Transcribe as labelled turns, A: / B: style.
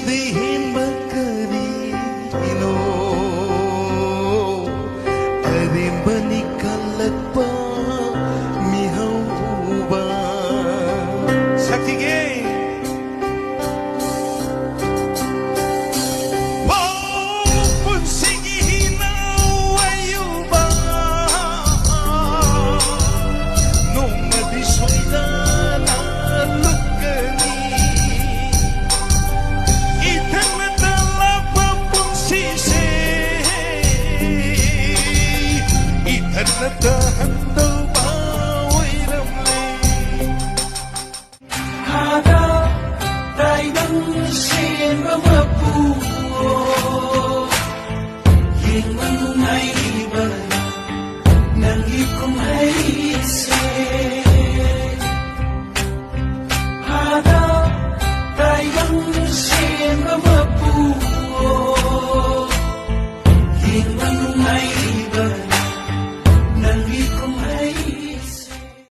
A: Idihin magkarino Arim banikalat pa Mihaw ba Sakige Natahan daw bawa'y ramli Hanap tayo ng sin mga puo Yung